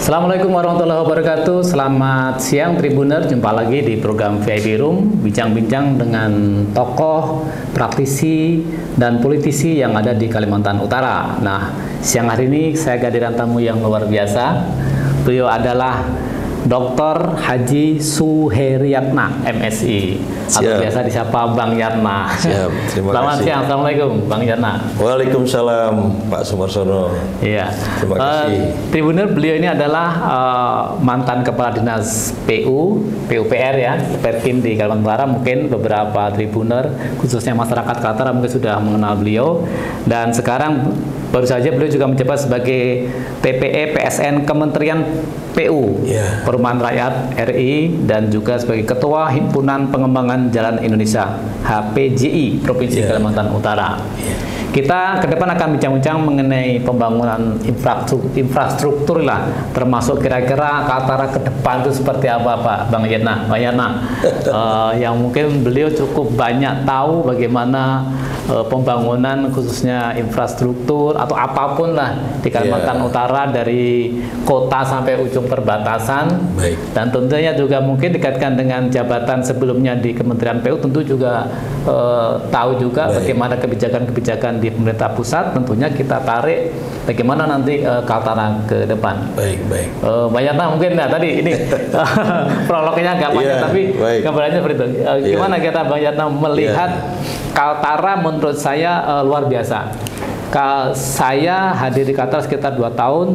Assalamualaikum warahmatullahi wabarakatuh. Selamat siang Tribuner, jumpa lagi di program VIP Room, bincang-bincang dengan tokoh, praktisi, dan politisi yang ada di Kalimantan Utara. Nah, siang hari ini saya kehadiran tamu yang luar biasa. Beliau adalah Dr. Haji Suheryatna, MSI, atau biasa disapa Bang Yatna. Siap, terima Selamat kasih. siang, Assalamualaikum Bang Yatna. Waalaikumsalam Pak Sumarsono. Iya. Terima kasih. Tribuner, beliau ini adalah mantan Kepala Dinas PUPR ya, Perkim di Kalimantan Utara. Mungkin beberapa Tribuner, khususnya masyarakat Kaltara mungkin sudah mengenal beliau. Dan sekarang baru saja beliau juga menjabat sebagai TPE PSN Kementerian PU, Perumahan Rakyat RI, dan juga sebagai Ketua Himpunan Pengembangan Jalan Indonesia HPJI Provinsi Kalimantan Utara. Kita ke depan akan bincang-bincang mengenai pembangunan infrastruktur lah, termasuk kira-kira Kaltara ke depan itu seperti apa Pak Bang Yatna, yang mungkin beliau cukup banyak tahu bagaimana pembangunan khususnya infrastruktur atau apapun lah di Kalimantan Utara dari kota sampai ujung perbatasan. Baik. Dan tentunya juga mungkin dikaitkan dengan jabatan sebelumnya di Kementerian PU, tentu juga tahu juga bagaimana kebijakan-kebijakan di pemerintah pusat. Tentunya kita tarik bagaimana nanti Kaltara ke depan. Baik. Mbak Yatna mungkin tadi ini prolognya agak panjang, tapi gambarannya seperti itu. Gimana kita Mbak Yatna melihat Kaltara? Menurut saya luar biasa. Saya hadir di Kaltara sekitar 2 tahun,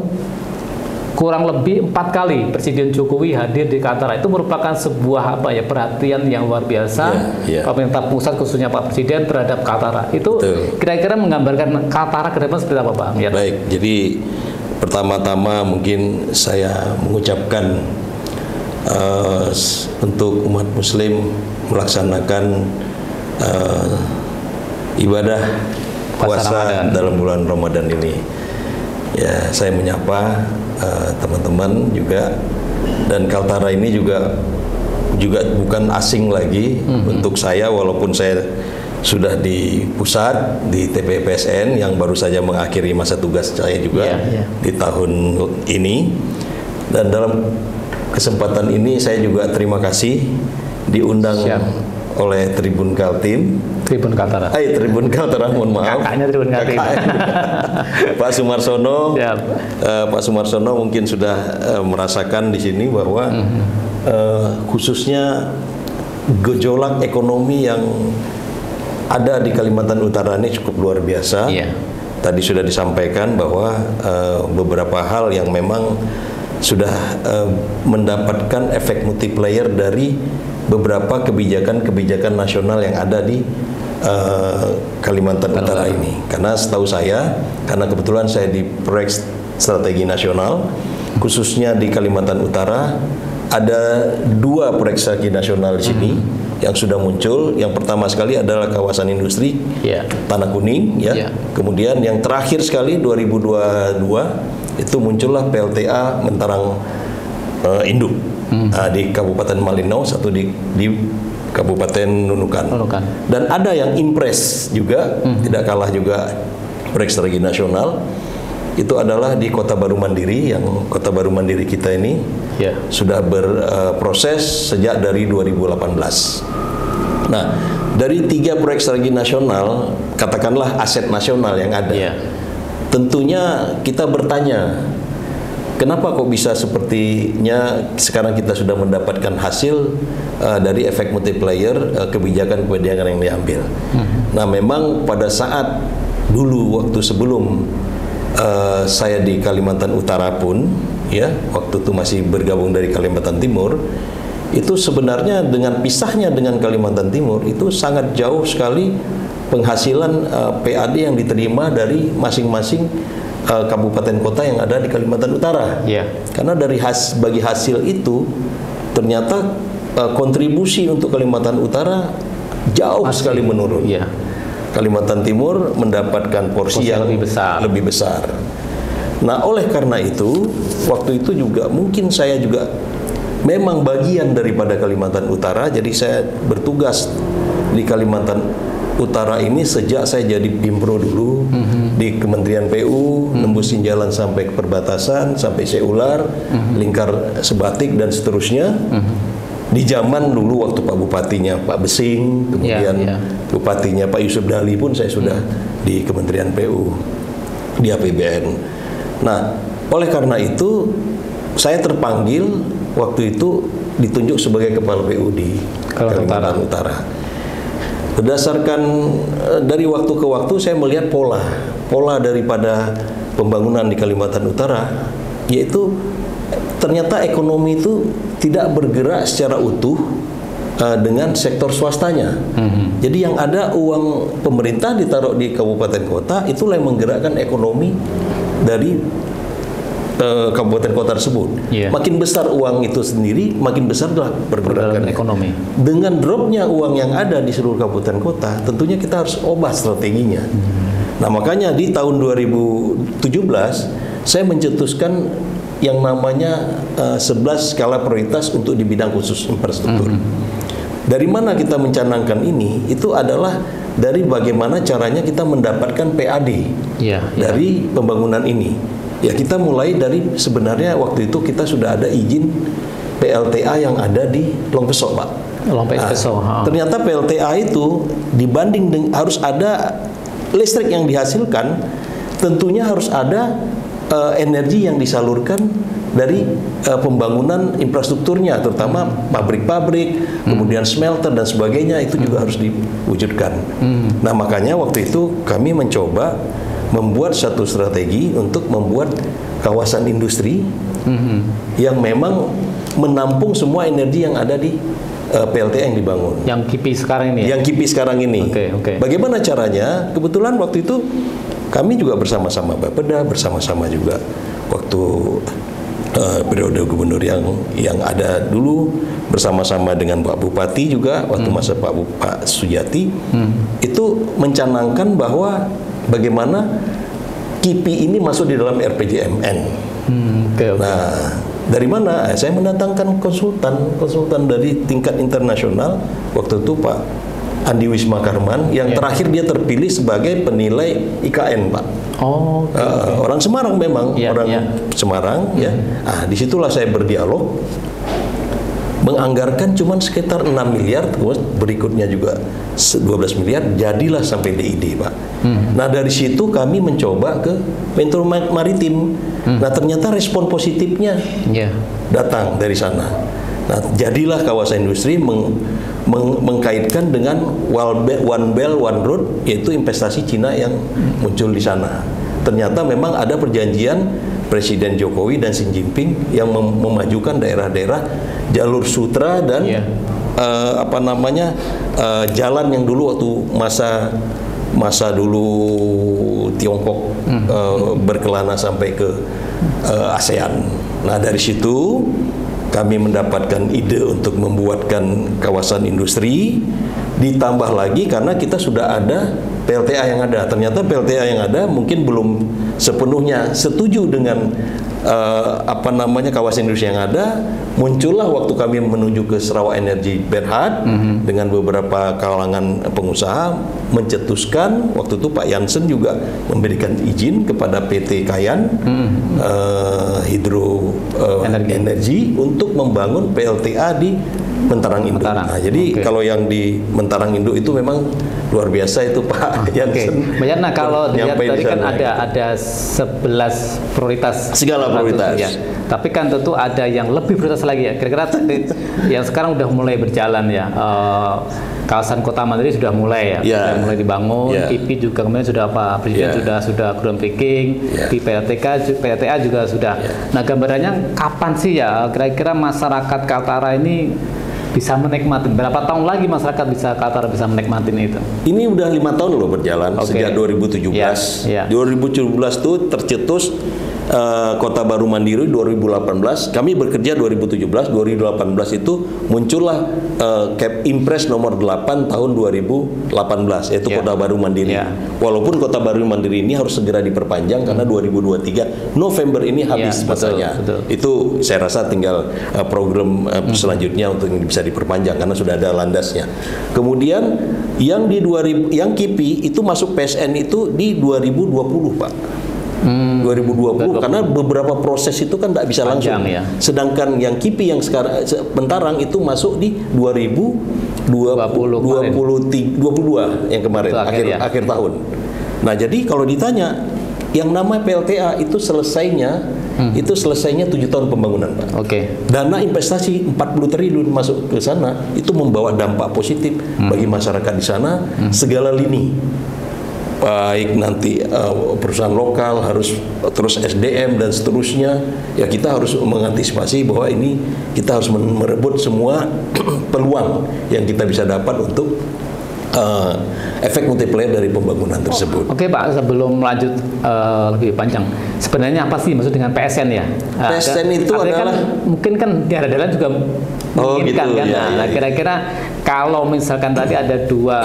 kurang lebih 4 kali Presiden Jokowi hadir di Kaltara. Itu merupakan sebuah perhatian yang luar biasa pemerintah pusat, khususnya Pak Presiden terhadap Kaltara. Itu kira-kira menggambarkan Kaltara ke depan seperti apa Pak? Baik, jadi pertama-tama mungkin saya mengucapkan untuk umat Muslim melaksanakan ibadah puasa dalam bulan Ramadan ini. Ya, saya menyapa teman-teman juga, dan Kaltara ini juga bukan asing lagi untuk saya, walaupun saya sudah di pusat di TPE PSN yang baru saja mengakhiri masa tugas saya juga di tahun ini. Dan dalam kesempatan ini saya juga terima kasih diundang oleh Tribun Kaltim. Tribun Kaltara. Tribun Kaltara, mohon maaf. Kakaknya Tribun Kaltim. Pak Sumarsono. Pak Sumarsono mungkin sudah merasakan di sini bahwa khususnya gejolak ekonomi yang ada di Kalimantan Utara ini cukup luar biasa. Tadi sudah disampaikan bahwa beberapa hal yang memang sudah mendapatkan efek multiplier dari beberapa kebijakan-kebijakan nasional yang ada di Kalimantan Utara ini. Karena setahu saya, karena kebetulan saya di proyek strategi nasional, khususnya di Kalimantan Utara, ada 2 proyek strategi nasional di sini yang sudah muncul. Yang pertama sekali adalah kawasan industri Tanah Kuning, Kemudian yang terakhir sekali 2022 itu muncullah PLTA Mentarang Induk di Kabupaten Malino, satu di Kabupaten Nunukan. Dan ada yang impres juga, tidak kalah juga proyek strategi nasional, itu adalah di Kota Baru Mandiri, yang Kota Baru Mandiri kita ini sudah berproses sejak dari 2018. Nah, dari 3 proyek strategi nasional, katakanlah aset nasional yang ada, tentunya kita bertanya, kenapa kok bisa sepertinya sekarang kita sudah mendapatkan hasil dari efek multiplier kebijakan-kebijakan yang diambil. Nah, memang pada saat dulu waktu sebelum saya di Kalimantan Utara pun, waktu itu masih bergabung dari Kalimantan Timur, itu sebenarnya dengan pisahnya dengan Kalimantan Timur itu sangat jauh sekali penghasilan PAD yang diterima dari masing-masing kabupaten kota yang ada di Kalimantan Utara. Karena bagi hasil itu ternyata kontribusi untuk Kalimantan Utara jauh sekali menurun. Kalimantan Timur mendapatkan porsi yang lebih besar. Nah, oleh karena itu waktu itu juga mungkin saya juga memang bagian daripada Kalimantan Utara, jadi saya bertugas di Kalimantan Utara ini sejak saya jadi Bimpro dulu, di Kementerian PU, nembusin jalan sampai ke perbatasan, sampai Seular, Lingkar Sebatik dan seterusnya. Di zaman dulu waktu Pak Bupatinya Pak Besing, kemudian Bupatinya Pak Yusuf Dali pun saya sudah di Kementerian PU, di APBN. Nah, oleh karena itu saya terpanggil waktu itu ditunjuk sebagai Kepala PU di Kalimantan Utara. Berdasarkan dari waktu ke waktu saya melihat pola daripada pembangunan di Kalimantan Utara, yaitu ternyata ekonomi itu tidak bergerak secara utuh dengan sektor swastanya. Jadi yang ada uang pemerintah ditaruh di kabupaten kota, itulah yang menggerakkan ekonomi dari kabupaten kota tersebut. Makin besar uang itu sendiri, makin besarlah pergerakan ekonomi. Dengan dropnya uang yang ada di seluruh kabupaten kota, tentunya kita harus ubah strateginya. Nah, makanya di tahun 2017 saya mencetuskan yang namanya 11 skala prioritas untuk di bidang khusus infrastruktur. Dari mana kita mencanangkan ini? Itu adalah dari bagaimana caranya kita mendapatkan PAD dari pembangunan ini. Ya, kita mulai dari sebenarnya waktu itu kita sudah ada izin PLTA yang ada di Longpeso, Pak. Ternyata PLTA itu dibanding harus ada listrik yang dihasilkan, tentunya harus ada energi yang disalurkan dari pembangunan infrastrukturnya, terutama pabrik-pabrik, kemudian smelter dan sebagainya, itu juga harus diwujudkan. Nah, makanya waktu itu kami mencoba membuat satu strategi untuk membuat kawasan industri yang memang menampung semua energi yang ada di PLTA yang dibangun. Yang KIPI sekarang ini. Yang KIPI sekarang ini. Bagaimana caranya? Kebetulan waktu itu kami juga bersama-sama Bapeda, bersama-sama juga waktu periode gubernur yang ada dulu, bersama-sama dengan Pak Bupati juga waktu masa Pak Sujati, itu mencanangkan bahwa bagaimana KIPI ini masuk di dalam RPJMN. Nah, dari mana? Saya mendatangkan konsultan dari tingkat internasional, waktu itu Pak Andi Wisma Karman, yang terakhir dia terpilih sebagai penilai IKN, Pak. Orang Semarang memang, Semarang, ya. Ah, disitulah saya berdialog, menganggarkan cuman sekitar 6 miliar, terus berikutnya juga 12 miliar, jadilah sampai DID, Pak. Nah, dari situ kami mencoba ke Mentro Maritim. Nah, ternyata respon positifnya datang dari sana. Nah, jadilah kawasan industri mengkaitkan dengan One Belt One Road, yaitu investasi Cina yang muncul di sana. Ternyata memang ada perjanjian Presiden Jokowi dan Xi Jinping yang memajukan daerah-daerah jalur sutra dan jalan yang dulu waktu masa dulu Tiongkok berkelana sampai ke ASEAN. Nah, dari situ kami mendapatkan ide untuk membuatkan kawasan industri, ditambah lagi karena kita sudah ada PLTA yang ada. Ternyata PLTA yang ada mungkin belum sepenuhnya setuju dengan kawasan industri yang ada. Muncullah waktu kami menuju ke Sarawak Energy Berhad dengan beberapa kalangan pengusaha mencetuskan, waktu itu Pak Jansen juga memberikan izin kepada PT Kayan Hidro Energi untuk membangun PLTA di Mentarang Induk. Nah, jadi kalau yang di Mentarang Induk itu memang luar biasa itu Pak Jansen. Nah, kalau dilihat tadi kan ada 11 prioritas. Segala prioritas. Ya. Tapi kan tentu ada yang lebih prioritas lagi ya. Kira-kira yang sekarang udah mulai berjalan ya. Kawasan Kota Mandiri sudah mulai sudah mulai dibangun. KIPI juga kemudian sudah Presiden sudah groundbreaking. Di PLTA juga sudah. Nah, gambarannya kapan sih ya kira-kira masyarakat Kaltara ini bisa menikmati? Berapa tahun lagi masyarakat Kaltara bisa menikmati itu? Ini udah 5 tahun loh berjalan sejak 2017. 2017 itu tercetus Kota Baru Mandiri 2018. Kami bekerja 2017, 2018 itu muncullah Impres nomor 8 tahun 2018, yaitu Kota Baru Mandiri. Walaupun Kota Baru Mandiri ini harus segera diperpanjang karena 2023 November ini habis masanya. Itu saya rasa tinggal program selanjutnya untuk bisa bisa diperpanjang karena sudah ada landasnya. Kemudian yang di 2000, yang KIPI itu masuk PSN itu di 2020, Pak. 2020 karena beberapa proses itu kan tidak bisa langsung. Ya. Sedangkan yang KIPI yang sekarang Pentarang itu masuk di 2022 yang kemarin akhir tahun. Nah, jadi kalau ditanya yang namanya PLTA itu selesainya 7 tahun pembangunan, Pak. Dana investasi 40 triliun masuk ke sana itu membawa dampak positif bagi masyarakat di sana segala lini. Baik nanti perusahaan lokal harus terus SDM dan seterusnya, ya kita harus mengantisipasi bahwa ini kita harus merebut semua peluang yang kita bisa dapat untuk efek multiplier dari pembangunan tersebut. Oke, Pak, sebelum lanjut lebih panjang, sebenarnya apa sih maksud dengan PSN ya? PSN itu adalah kan, mungkin kan di daerah juga menginginkan kan. Nah, kira-kira kalau misalkan tadi ada dua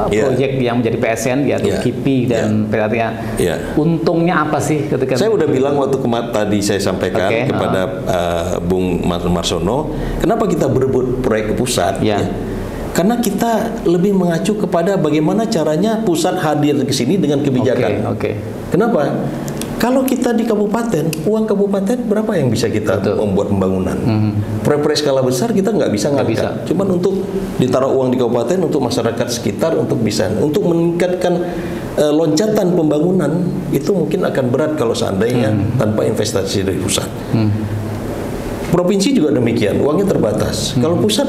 proyek yang menjadi PSN yaitu KIPI dan PLTA, untungnya apa sih ketika? Saya udah bilang waktu tadi saya sampaikan kepada Bung Marsono, kenapa kita berebut proyek ke pusat? Karena kita lebih mengacu kepada bagaimana caranya pusat hadir ke sini dengan kebijakan. Kenapa? Kalau kita di kabupaten, uang kabupaten berapa yang bisa kita membuat pembangunan? Proyek-proyek skala besar kita nggak bisa ngangkat. Cuman untuk ditaruh uang di kabupaten untuk masyarakat sekitar untuk meningkatkan loncatan pembangunan itu mungkin akan berat kalau seandainya tanpa investasi dari pusat. Provinsi juga demikian, uangnya terbatas. Kalau pusat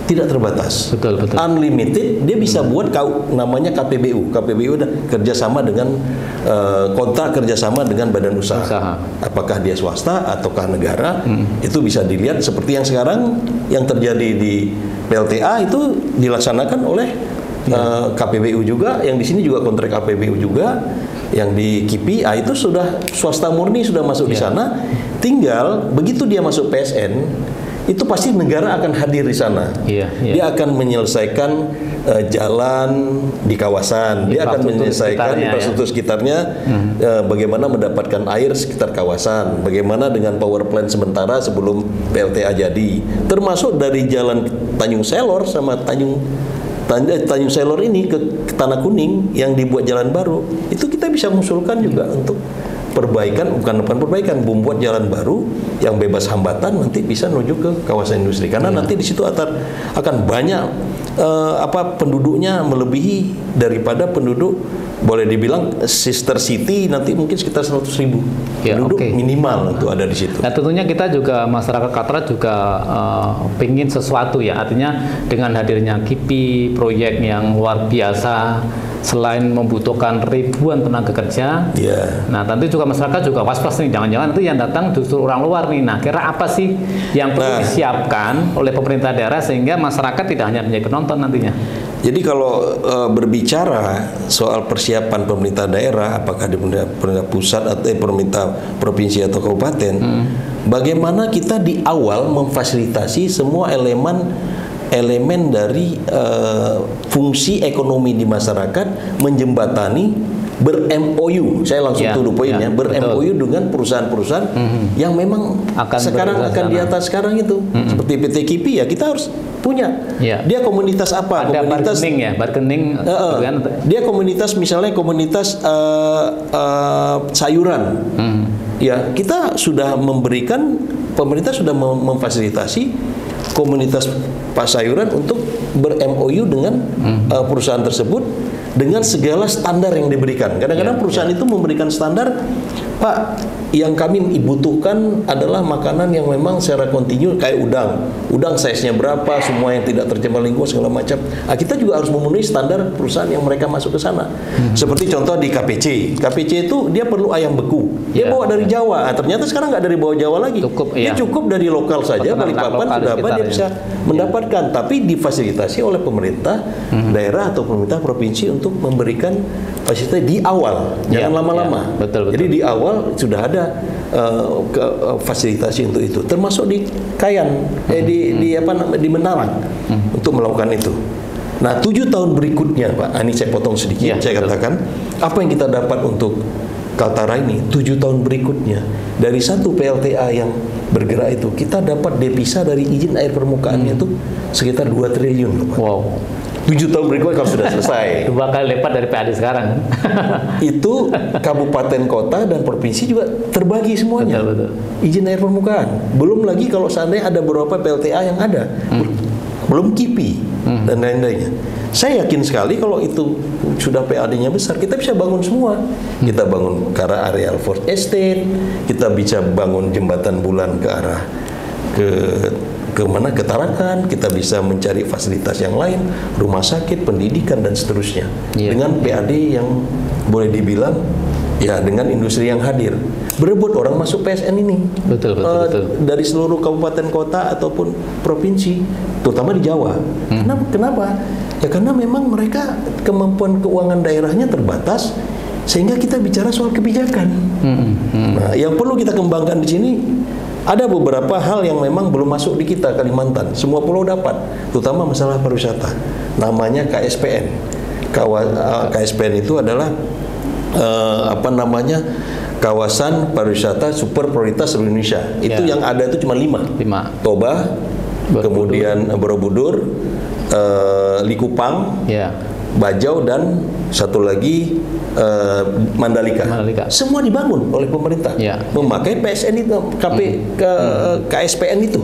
tidak terbatas, unlimited, dia bisa buat namanya KPBU. KPBU udah kerjasama dengan kontrak kerjasama dengan badan usaha. Apakah dia swasta ataukah negara, itu bisa dilihat seperti yang sekarang yang terjadi di PLTA itu dilaksanakan oleh KPBU juga, yang di sini juga kontrak KPBU juga, yang di KIPI itu sudah swasta murni sudah masuk di sana. Tinggal begitu dia masuk PSN, itu pasti negara akan hadir di sana. Dia akan menyelesaikan jalan di kawasan, dia akan menyelesaikan infrastruktur sekitarnya, bagaimana mendapatkan air sekitar kawasan, bagaimana dengan power plant sementara sebelum PLTA jadi, termasuk dari jalan Tanjung Selor sama Tanjung Selor ini ke Tanah Kuning yang dibuat jalan baru, itu kita bisa mengusulkan juga untuk perbaikan, bukan perbaikan, membuat jalan baru yang bebas hambatan nanti bisa menuju ke kawasan industri. Karena nanti di situ akan banyak penduduknya melebihi daripada penduduk, boleh dibilang sister city nanti mungkin sekitar 100.000 penduduk minimal untuk ada di situ. Nah, tentunya kita juga masyarakat Kaltara juga pengen sesuatu ya, artinya dengan hadirnya KIPI, proyek yang luar biasa, selain membutuhkan ribuan tenaga kerja, nah tentu juga masyarakat juga was-was nih, jangan-jangan nanti yang datang justru orang luar nih. Nah, kira apa sih yang perlu disiapkan oleh pemerintah daerah sehingga masyarakat tidak hanya menjadi penonton nantinya? Jadi kalau berbicara soal persiapan pemerintah daerah, apakah di pemerintah pusat atau pemerintah provinsi atau kabupaten, bagaimana kita di awal memfasilitasi semua elemen dari fungsi ekonomi di masyarakat, menjembatani, ber-MOU, saya langsung tuduh poinnya, ber-MOU dengan perusahaan-perusahaan yang memang akan di atas sekarang itu, seperti PT KIPI ya kita harus punya. Dia komunitas apa? Ada komunitas bargaining, dia komunitas, misalnya komunitas sayuran. Ya, kita sudah memberikan, pemerintah sudah memfasilitasi komunitas sayuran untuk ber-MOU dengan perusahaan tersebut dengan segala standar yang diberikan. Kadang-kadang perusahaan itu memberikan standar, Pak, yang kami butuhkan adalah makanan yang memang secara kontinu kayak udang size-nya berapa, semua yang tidak tercemar lingkungan segala macam. Nah, kita juga harus memenuhi standar perusahaan yang mereka masuk ke sana. Seperti contoh di KPC itu dia perlu ayam beku, dia bawa dari Jawa. Nah, ternyata sekarang nggak dari bawah Jawa lagi, dia cukup dari lokal saja, Balikpapan sudah apa dia bisa mendapatkan, tapi difasilitasi oleh pemerintah daerah atau pemerintah provinsi untuk memberikan fasilitas di awal, jangan lama-lama. Jadi di awal sudah ada fasilitasi untuk itu, termasuk di Kayan, di Menarang untuk melakukan itu. Nah, 7 tahun berikutnya, Pak, ini saya potong sedikit, saya katakan apa yang kita dapat untuk Kaltara ini 7 tahun berikutnya dari satu PLTA yang bergerak itu, kita dapat devisa dari izin air permukaannya itu sekitar 2 triliun, Pak. Wow. 7 tahun berikutnya kalau sudah selesai. 2 kali lipat dari PAD sekarang. Itu kabupaten, kota, dan provinsi juga terbagi semuanya. Betul. Izin air permukaan. Belum lagi kalau seandainya ada beberapa PLTA yang ada. Belum KIPI dan lain-lainnya. Saya yakin sekali kalau itu sudah PAD-nya besar, kita bisa bangun semua. Kita bangun ke arah areal Forest Estate, kita bisa bangun jembatan bulan ke arah ke mana, ke Tarakan, kita bisa mencari fasilitas yang lain, rumah sakit, pendidikan, dan seterusnya. Dengan PAD yang boleh dibilang ya dengan industri yang hadir. Berebut orang masuk PSN ini. Betul. Dari seluruh kabupaten kota ataupun provinsi, terutama di Jawa. Kenapa? Ya karena memang mereka kemampuan keuangan daerahnya terbatas, sehingga kita bicara soal kebijakan. Nah, yang perlu kita kembangkan di sini ada beberapa hal yang memang belum masuk di kita Kalimantan. Semua pulau dapat, terutama masalah pariwisata. Namanya KSPN. KSPN itu adalah kawasan pariwisata super prioritas seluruh Indonesia. Itu yang ada itu cuma 5. Toba, kemudian Borobudur, Likupang, Bajau, dan satu lagi Mandalika. Semua dibangun oleh pemerintah memakai PSN itu, KSPN itu.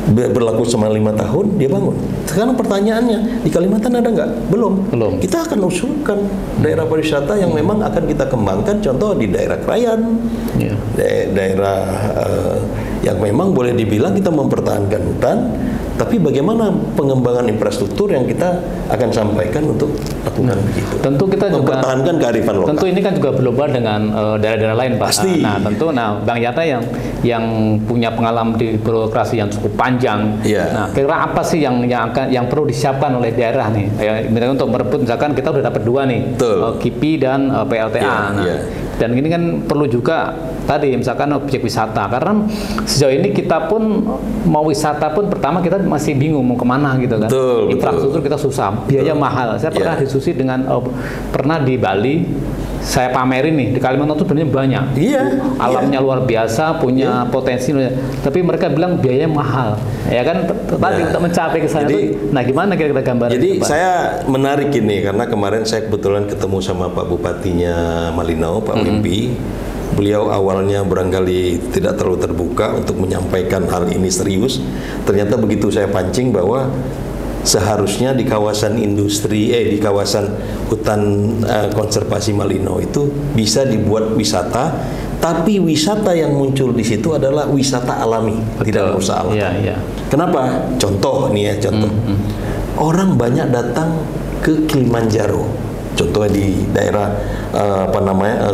Berlaku selama 5 tahun, dia bangun. Sekarang pertanyaannya, di Kalimantan ada nggak? Belum. Kita akan usulkan daerah pariwisata yang memang akan kita kembangkan. Contoh di daerah Krayan, daerah yang memang boleh dibilang kita mempertahankan hutan, tapi bagaimana pengembangan infrastruktur yang kita akan sampaikan untuk lakukan begitu. Tentu kita juga mempertahankan kearifan lokal. Tentu ini kan juga global dengan daerah-daerah lain, Pak. Pasti. Tentu Bang Yata yang punya pengalaman di birokrasi yang cukup panjang. Nah, kira apa sih yang perlu disiapkan oleh daerah nih? Misalnya untuk merebut, misalkan kita udah dapat 2 nih, KIPI dan PLTA. Dan ini kan perlu juga tadi misalkan objek wisata, karena sejauh ini kita pun mau wisata pun pertama kita masih bingung mau kemana gitu kan. Infrastruktur kita susah, biaya mahal. Saya pernah diskusi dengan pernah di Bali, saya pamerin nih, di Kalimantan itu sebenarnya banyak. Alamnya luar biasa, punya potensi, tapi mereka bilang biayanya mahal. Ya kan, tadi untuk mencapai ke sana. Nah, gimana kira-kira gambaran? Jadi saya menarik ini karena kemarin saya kebetulan ketemu sama Pak Bupatinya Malinau, Pak Wimpi. Beliau awalnya barangkali tidak terlalu terbuka untuk menyampaikan hal ini serius. Ternyata begitu saya pancing bahwa seharusnya di kawasan industri, di kawasan hutan konservasi Malinau itu bisa dibuat wisata, tapi wisata yang muncul di situ adalah wisata alami, tidak merusak alam. Kenapa? Contoh nih ya, orang banyak datang ke Kilimanjaro, contohnya di daerah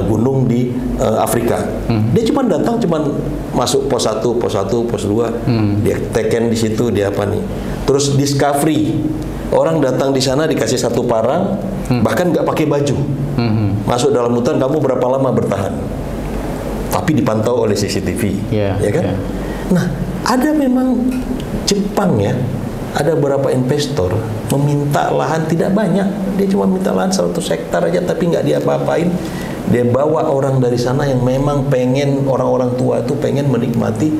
gunung di Afrika. Dia cuma datang, masuk pos 1, pos 2, dia teken di situ, dia apa nih. Terus discovery, orang datang di sana dikasih 1 parang, bahkan nggak pakai baju, masuk dalam hutan, kamu berapa lama bertahan, tapi dipantau oleh CCTV, ya kan? Nah, ada memang Jepang ya, ada beberapa investor meminta lahan tidak banyak, dia cuma minta lahan 100 hektar aja, tapi nggak diapa-apain. Dia bawa orang dari sana yang memang pengen, orang-orang tua itu pengen menikmati,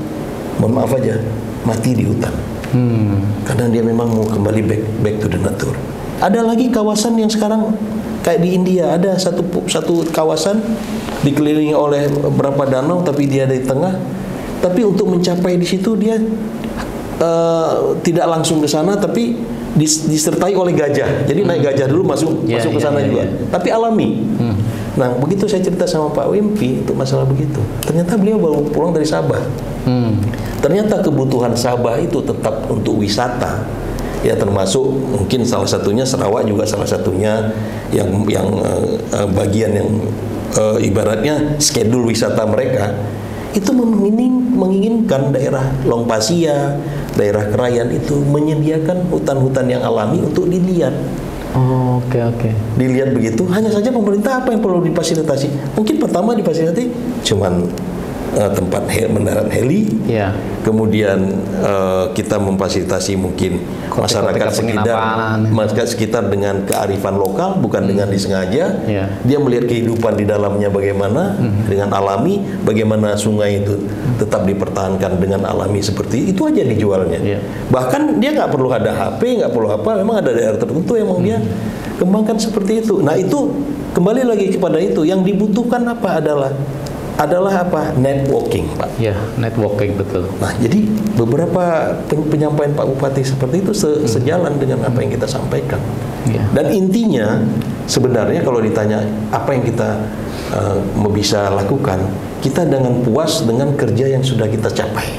mohon maaf aja, mati di hutan. Karena dia memang mau kembali back to the nature. Ada lagi kawasan yang sekarang kayak di India, ada satu kawasan dikelilingi oleh beberapa danau, tapi dia di tengah. Tapi untuk mencapai di situ dia tidak langsung ke sana, tapi disertai oleh gajah. Jadi naik gajah dulu masuk ke sana juga. Tapi alami. Nah, begitu saya cerita sama Pak Wimpi untuk masalah begitu, ternyata beliau baru pulang dari Sabah. Ternyata kebutuhan Sabah itu tetap untuk wisata. Ya, termasuk mungkin salah satunya Sarawak juga salah satunya yang bagian yang ibaratnya schedule wisata mereka itu menginginkan daerah Long Pasia, daerah Krayan itu menyediakan hutan-hutan yang alami untuk dilihat. Oke. Dilihat begitu, hanya saja pemerintah apa yang perlu difasilitasi? Mungkin pertama difasilitasi cuman tempat mendarat heli. Ya. Kemudian kita memfasilitasi mungkin masyarakat sekitar dengan kearifan lokal, bukan dengan disengaja. Ya. Dia melihat kehidupan di dalamnya bagaimana dengan alami, bagaimana sungai itu tetap dipertahankan dengan alami seperti itu aja dijualnya. Ya. Bahkan dia nggak perlu ada HP, nggak perlu apa, memang ada daerah tertentu yang dia kembangkan seperti itu. Nah itu kembali lagi kepada itu, yang dibutuhkan apa adalah apa? Networking, Pak. Ya, networking, betul. Nah, jadi beberapa penyampaian Pak Bupati seperti itu sejalan dengan apa yang kita sampaikan. Ya. Dan intinya sebenarnya kalau ditanya apa yang kita bisa lakukan, kita dengan puas dengan kerja yang sudah kita capai.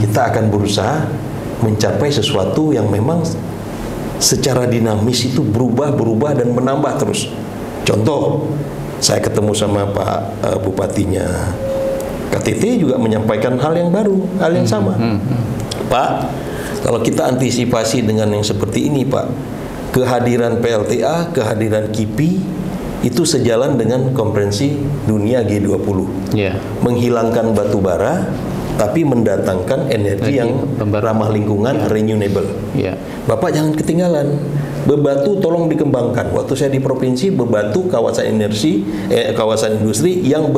Kita akan berusaha mencapai sesuatu yang memang secara dinamis itu berubah dan menambah terus. Contoh, saya ketemu sama Pak Bupatinya KTT juga menyampaikan hal yang baru, hal yang sama. Pak, kalau kita antisipasi dengan yang seperti ini, Pak, kehadiran PLTA, kehadiran KIPI itu sejalan dengan konferensi dunia G20. Yeah. Menghilangkan batu bara, tapi mendatangkan energi yang ramah lingkungan, renewable. Yeah. Bapak jangan ketinggalan. Bebatu tolong dikembangkan. Waktu saya di provinsi, Bebatu kawasan kawasan industri yang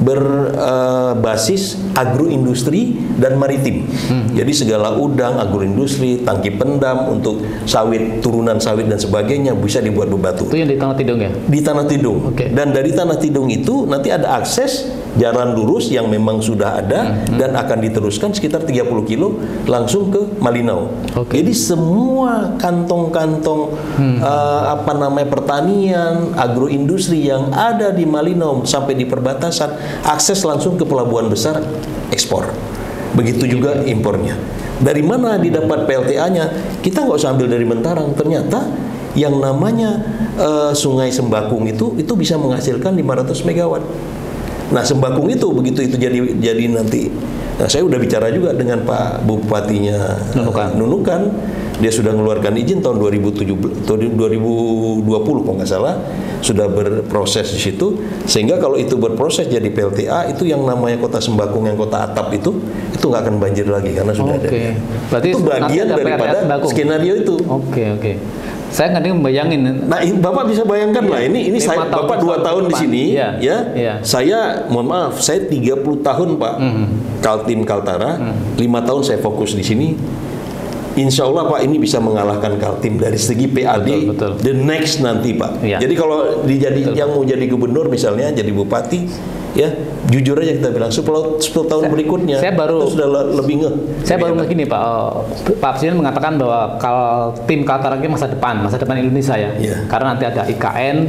berbasis agroindustri dan maritim. Jadi segala udang, agroindustri, tangki pendam untuk sawit, turunan sawit dan sebagainya bisa dibuat Bebatu. Itu yang di Tanah Tidung ya? Di Tanah Tidung. Okay. Dan dari Tanah Tidung itu nanti ada akses jalan lurus yang memang sudah ada dan akan diteruskan sekitar 30 kilo langsung ke Malinau. Okay. Jadi semua kantong-kantong pertanian, agroindustri yang ada di Malinau sampai di perbatasan akses langsung ke pelabuhan besar ekspor. Begitu juga impornya. Dari mana didapat PLTA-nya? Kita nggak usah ambil dari Mentarang. Ternyata yang namanya Sungai Sembakung itu bisa menghasilkan 500 megawatt. Nah, Sembakung itu begitu itu jadi nanti. Nah, saya udah bicara juga dengan Pak Bupatinya Nunukan. Dia sudah mengeluarkan izin tahun 2020 kalau nggak salah, sudah berproses di situ, sehingga kalau itu berproses jadi PLTA, itu yang namanya kota Sembakung, yang kota atap itu nggak akan banjir lagi karena sudah ada. Berarti itu bagian daripada skenario itu. Oke. Saya nggak membayangin. Nah, Bapak bisa bayangkan lah, ini saya, Bapak 2 tahun di sini, saya, mohon maaf, saya 30 tahun Pak, Kaltim Kaltara, 5 tahun saya fokus di sini. Insya Allah Pak ini bisa mengalahkan Kaltim dari segi PAD betul. the next nanti Pak. Ya. Jadi kalau yang mau jadi gubernur misalnya, jadi bupati, ya jujur aja kita bilang 10 tahun berikutnya saya baru, itu sudah lebih Saya baru begini Pak, Pak Presiden mengatakan bahwa tim Kaltara ini masa depan Indonesia ya. Karena nanti ada IKN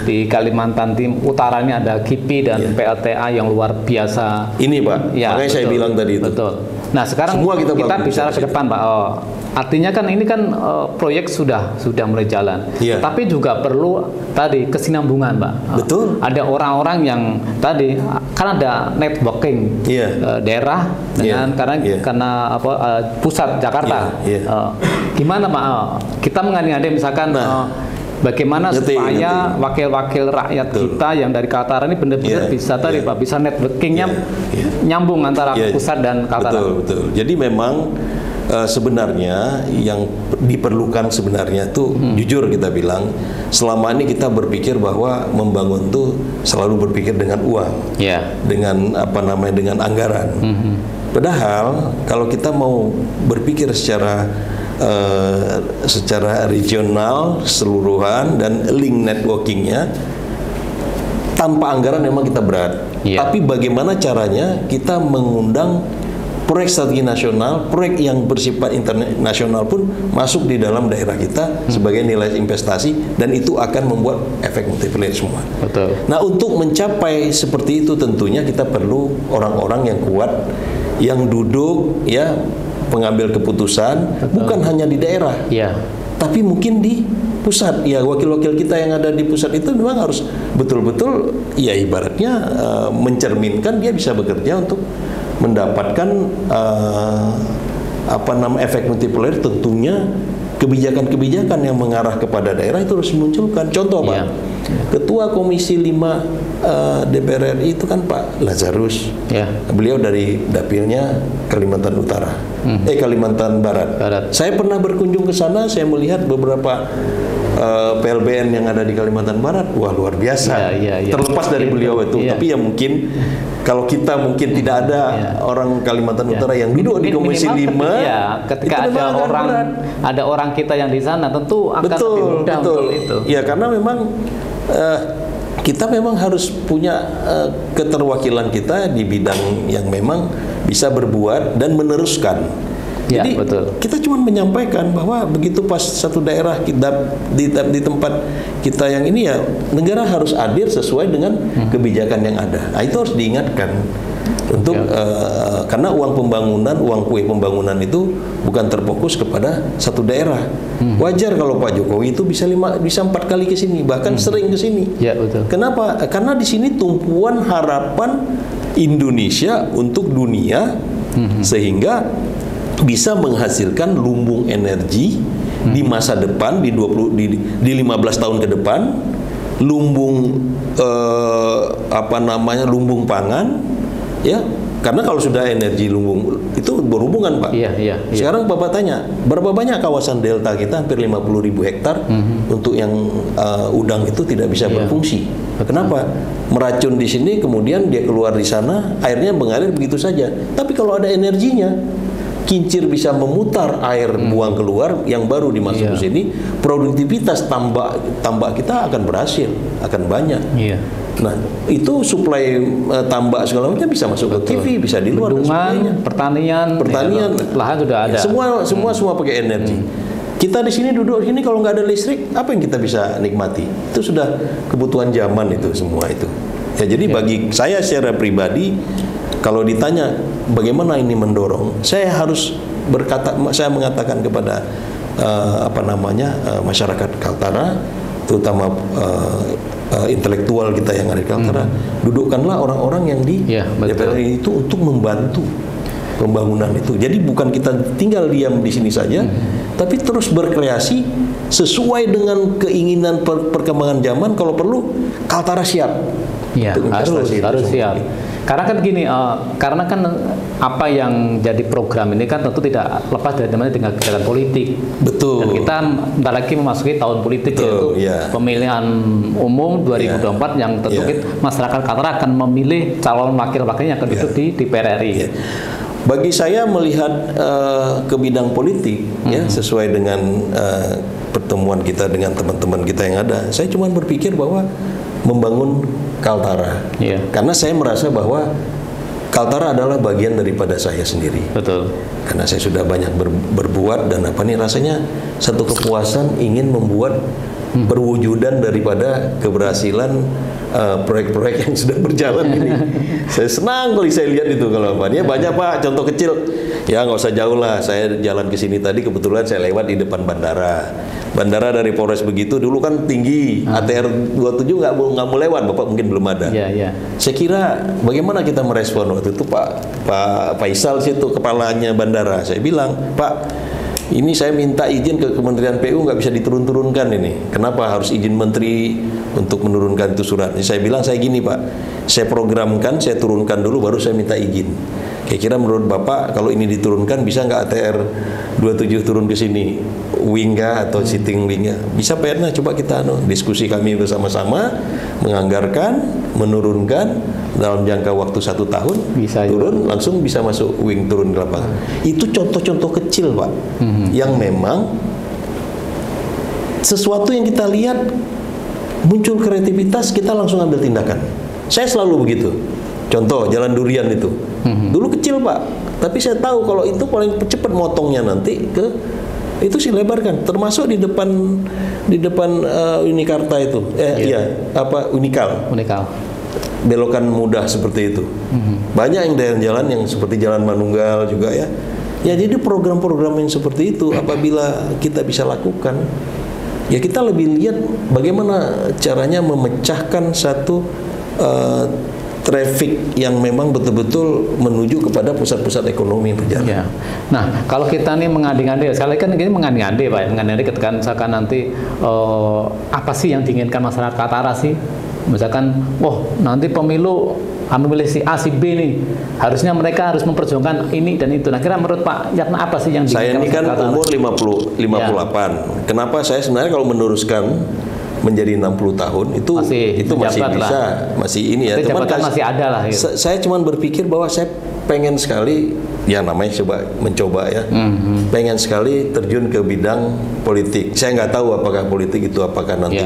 di Kalimantan Utara, ini ada KIPI dan PLTA yang luar biasa. Ini Pak, makanya saya bilang tadi itu. Betul. Nah sekarang semua kita bicara ke depan Pak. Artinya kan ini kan proyek sudah mulai jalan. Tapi juga perlu tadi kesinambungan Pak. Betul. Ada orang-orang yang tadi kan ada networking daerah dengan karena pusat Jakarta. Gimana Pak? Kita mengandai misalkan bagaimana supaya wakil-wakil rakyat kita yang dari Kaltara ini benar-benar bisa tadi Pak, bisa networkingnya nyambung antara pusat dan Kaltara. Betul. Jadi memang sebenarnya yang diperlukan sebenarnya tuh jujur kita bilang, selama ini kita berpikir bahwa membangun tuh selalu berpikir dengan uang, dengan dengan anggaran. Padahal kalau kita mau berpikir secara regional, keseluruhan dan link networkingnya, tanpa anggaran memang kita berat. Tapi bagaimana caranya kita mengundang proyek strategi nasional, proyek yang bersifat internasional pun masuk di dalam daerah kita sebagai nilai investasi, dan itu akan membuat efek multiplier semua. Betul. Nah, untuk mencapai seperti itu tentunya kita perlu orang-orang yang kuat, yang duduk pengambil keputusan. Bukan hanya di daerah, tapi mungkin di pusat. Wakil-wakil kita yang ada di pusat itu memang harus betul-betul ibaratnya mencerminkan dia bisa bekerja untuk mendapatkan efek multiplier. Tentunya kebijakan-kebijakan yang mengarah kepada daerah itu harus dimunculkan. Contoh Pak, Ketua Komisi 5 DPR RI itu kan Pak Lazarus. Ya. Beliau dari dapilnya Kalimantan Utara, Kalimantan Barat. Saya pernah berkunjung ke sana, saya melihat beberapa PLBN yang ada di Kalimantan Barat, wah luar biasa. Terlepas dari beliau itu, tapi ya mungkin kalau kita mungkin tidak ada orang Kalimantan Utara yang duduk di Komisi 5, ketika ada orang kita yang di sana, tentu akan lebih mudah untuk itu. Ya, karena memang kita memang harus punya keterwakilan kita di bidang yang memang bisa berbuat dan meneruskan. Jadi kita cuma menyampaikan bahwa begitu pas satu daerah kita di tempat kita yang ini, ya negara harus hadir sesuai dengan kebijakan yang ada. Nah, itu harus diingatkan untuk karena uang kue pembangunan itu bukan terfokus kepada satu daerah. Wajar kalau Pak Jokowi itu bisa 4 kali ke sini, bahkan sering ke sini. Ya, betul. Kenapa? Karena di sini tumpuan harapan Indonesia untuk dunia, sehingga bisa menghasilkan lumbung energi di masa depan, di 15 tahun ke depan, lumbung lumbung pangan, ya. Karena kalau sudah energi lumbung itu berhubungan, Pak. Iya. Sekarang Bapak tanya, berapa banyak kawasan delta kita, hampir 50.000 hektar untuk yang udang itu tidak bisa berfungsi. Kenapa? Meracun di sini, kemudian dia keluar di sana, airnya mengalir begitu saja. Tapi kalau ada energinya, kincir bisa memutar air buang keluar yang baru dimasuk ke sini, produktivitas tambak kita akan berhasil, akan banyak. Nah, itu suplai tambak segala macam bisa masuk ke TV, bisa di luar. Bendungan, pertanian, lahan sudah ada. Semua pakai energi. Kita di sini duduk sini, kalau nggak ada listrik, apa yang kita bisa nikmati? Itu sudah kebutuhan zaman itu semua itu. Ya, jadi bagi saya secara pribadi, kalau ditanya bagaimana ini mendorong, saya mengatakan kepada masyarakat Kaltara, terutama intelektual kita yang ada di Kaltara, dudukkanlah orang-orang yang di DPR itu untuk membantu pembangunan itu. Jadi bukan kita tinggal diam di sini saja, tapi terus berkreasi sesuai dengan keinginan perkembangan zaman. Kalau perlu, Kaltara siap. Ya, harus siap. Karena kan gini, karena kan apa yang jadi program ini kan tentu tidak lepas dari dengan kegiatan politik. Betul. Dan kita bentar lagi memasuki tahun politik, yaitu pemilihan umum 2024 yang tentu masyarakat Kaltara akan memilih calon wakil-wakilnya yang akan duduk di DPR RI. Bagi saya melihat ke bidang politik, ya sesuai dengan pertemuan kita dengan teman-teman kita yang ada, saya cuma berpikir bahwa membangun Kaltara. Karena saya merasa bahwa Kaltara adalah bagian daripada saya sendiri. Betul. Karena saya sudah banyak berbuat dan rasanya satu kepuasan ingin membuat perwujudan daripada keberhasilan proyek-proyek yang sudah berjalan ini. Saya senang kali saya lihat itu kalau banyak Pak, contoh kecil. Ya nggak usah jauh lah, saya jalan ke sini tadi kebetulan saya lewat di depan bandara. Bandara dari Polres begitu dulu kan tinggi, ATR 27 nggak mau lewat, Bapak mungkin belum ada. Saya kira bagaimana kita merespon waktu itu Pak Faisal situ kepalanya bandara. Saya bilang, Pak, ini saya minta izin ke Kementerian PU, nggak bisa diturun-turunkan ini. Kenapa harus izin menteri untuk menurunkan itu surat? Saya bilang, saya gini Pak, saya programkan, saya turunkan dulu, baru saya minta izin. Kira-kira menurut Bapak, kalau ini diturunkan, bisa nggak ATR 27 turun ke sini? Wing atau sitting wing? Bisa Pak Erna, coba kita diskusi kami bersama-sama, menganggarkan, menurunkan, dalam jangka waktu 1 tahun, bisa turun, langsung bisa masuk wing turun ke lapangan. Itu contoh-contoh kecil Pak, yang memang sesuatu yang kita lihat muncul kreativitas, kita langsung ambil tindakan. Saya selalu begitu. Contoh Jalan Durian itu, dulu kecil Pak, tapi saya tahu kalau itu paling cepat motongnya nanti itu sih lebarkan, termasuk di depan Unikarta itu, Unikal. Belokan mudah seperti itu. Banyak yang jalan yang seperti Jalan Manunggal juga ya. Ya jadi program-program yang seperti itu apabila kita bisa lakukan, ya kita lebih lihat bagaimana caranya memecahkan satu traffic yang memang betul-betul menuju kepada pusat-pusat ekonomi berjalan. Ya. Nah, kalau kita nih mengandai-andai, sekali kan ini mengandai-andai Pak, mengandai ketika misalkan nanti apa sih yang diinginkan masyarakat Kaltara sih? Misalkan, nanti pemilu memilih si A, si B nih, harusnya mereka harus memperjuangkan ini dan itu. Nah, kira menurut Pak Yatna apa sih yang saya ini kan Kaltara? umur 58. Ya. Kenapa saya sebenarnya kalau meneruskan menjadi 60 tahun itu masih bisa, masih ini ya. Cuman masih ada lah. Gitu. Saya cuma berpikir bahwa saya pengen sekali, ya namanya mencoba ya, pengen sekali terjun ke bidang politik. Saya nggak tahu apakah politik itu apakah nanti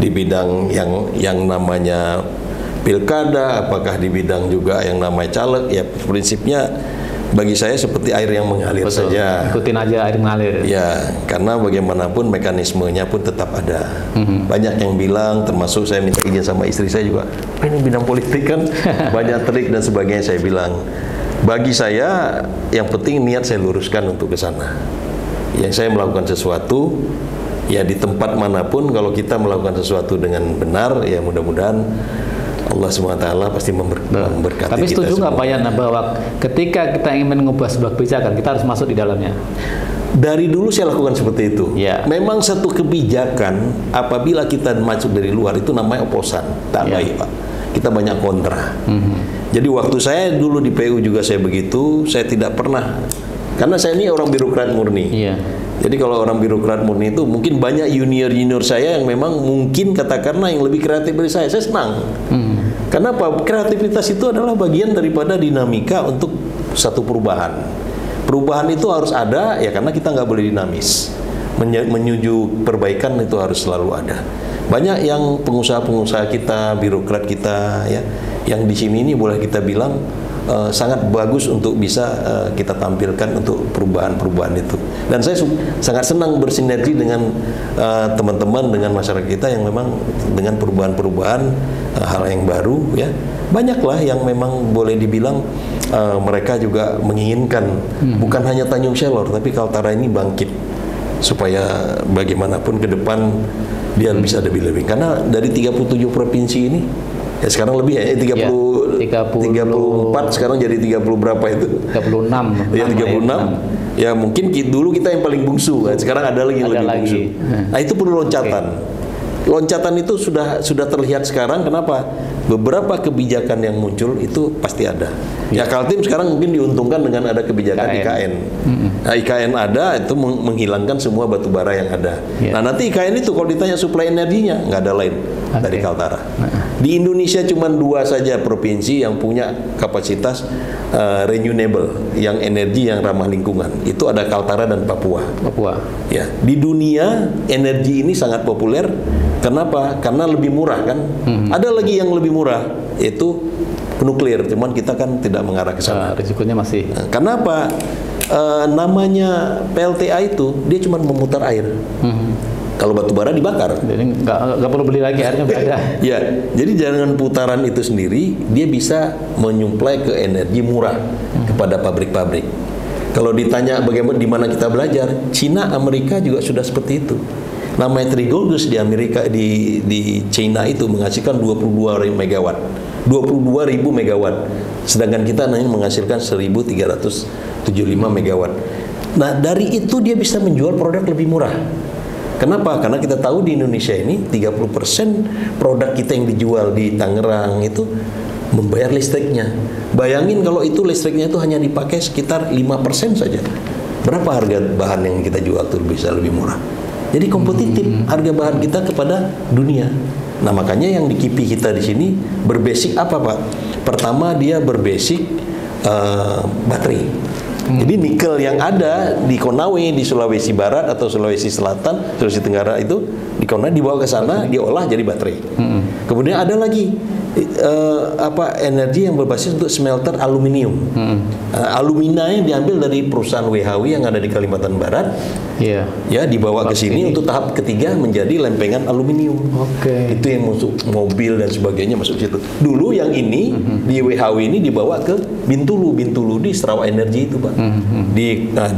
di bidang yang namanya pilkada, apakah di bidang juga yang namanya caleg. Ya prinsipnya bagi saya seperti air yang mengalir saja. Ikutin aja air mengalir. Ya, karena bagaimanapun mekanismenya pun tetap ada. Banyak yang bilang, termasuk saya minta izin sama istri saya juga, ini bidang politik kan banyak trik dan sebagainya. Saya bilang, bagi saya yang penting niat saya luruskan untuk ke sana. Yang saya melakukan sesuatu, ya di tempat manapun kalau kita melakukan sesuatu dengan benar, ya mudah-mudahan Allah SWT pasti memberkati. Tapi setuju nggak Pak Yatna bahwa ketika kita ingin mengubah sebuah kebijakan, kita harus masuk di dalamnya? Dari dulu saya lakukan seperti itu. Ya. Memang satu kebijakan apabila kita masuk dari luar itu namanya oposan, tak baik Pak. Kita banyak kontra. Jadi waktu saya dulu di PU juga saya begitu, saya tidak pernah, karena saya ini orang birokrat murni. Jadi kalau orang birokrat murni itu mungkin banyak junior saya yang memang mungkin katakanlah yang lebih kreatif dari saya senang. Karena apa? Kreativitas itu adalah bagian daripada dinamika untuk satu perubahan. Perubahan itu harus ada ya karena kita nggak boleh dinamis. Menuju perbaikan itu harus selalu ada. Banyak yang pengusaha-pengusaha kita, birokrat kita ya, yang di sini ini boleh kita bilang sangat bagus untuk bisa kita tampilkan untuk perubahan-perubahan itu. Dan saya sangat senang bersinergi dengan teman-teman, dengan masyarakat kita yang memang dengan perubahan-perubahan hal yang baru ya. Banyaklah yang memang boleh dibilang mereka juga menginginkan bukan hanya Tanjung Selor tapi Kaltara ini bangkit supaya bagaimanapun ke depan dia bisa lebih-lebih. Karena dari 37 provinsi ini ya sekarang lebih ya 34 sekarang jadi 30 berapa itu? 36. Ya 36. Ya mungkin dulu kita yang paling bungsu kan. Sekarang ada lagi yang lebih bungsu. Nah, itu perlu loncatan. Loncatan itu sudah terlihat sekarang. Kenapa? Beberapa kebijakan yang muncul itu pasti ada. Ya Kaltim sekarang mungkin diuntungkan dengan ada kebijakan IKN. Nah, IKN ada itu menghilangkan semua batu bara yang ada. Nah nanti IKN itu kalau ditanya suplai energinya nggak ada lain dari Kaltara. Di Indonesia cuma 2 saja provinsi yang punya kapasitas renewable, yang energi yang ramah lingkungan. Itu ada Kaltara dan Papua. Ya, di dunia energi ini sangat populer. Kenapa? Karena lebih murah kan. Ada lagi yang lebih murah, yaitu nuklir. Cuman kita kan tidak mengarah ke sana. Risikonya masih. Kenapa? Namanya PLTA itu dia cuma memutar air. Kalau batu bara dibakar. Jadi nggak perlu beli lagi, airnya beda. Ya, jadi dengan putaran itu sendiri dia bisa menyuplai ke energi murah kepada pabrik-pabrik. Kalau ditanya bagaimana di mana kita belajar, Cina, Amerika juga sudah seperti itu. Namanya Trigolgus di Amerika di China itu menghasilkan 22.000 megawatt. 22.000 megawatt. Sedangkan kita hanya menghasilkan 1.375 megawatt. Nah, dari itu dia bisa menjual produk lebih murah. Kenapa? Karena kita tahu di Indonesia ini 30% produk kita yang dijual di Tangerang itu membayar listriknya. Bayangin kalau itu listriknya itu hanya dipakai sekitar 5% saja. Berapa harga bahan yang kita jual itu bisa lebih murah? Jadi kompetitif harga bahan kita kepada dunia. Nah makanya yang di KIPI kita di sini berbasic apa Pak? Pertama dia berbasic baterai. Jadi nikel yang ada di Konawe di Sulawesi Barat atau Sulawesi Selatan, Sulawesi Tenggara itu di Konawe dibawa ke sana diolah jadi baterai. Kemudian ada lagi energi yang berbasis untuk smelter aluminium. Alumina yang diambil dari perusahaan WHW yang ada di Kalimantan Barat. Ya dibawa ke sini untuk tahap ketiga menjadi lempengan aluminium. Itu yang masuk mobil dan sebagainya masuk situ. Dulu yang ini di WHW ini dibawa ke Bintulu di Sarawak Energi itu Pak.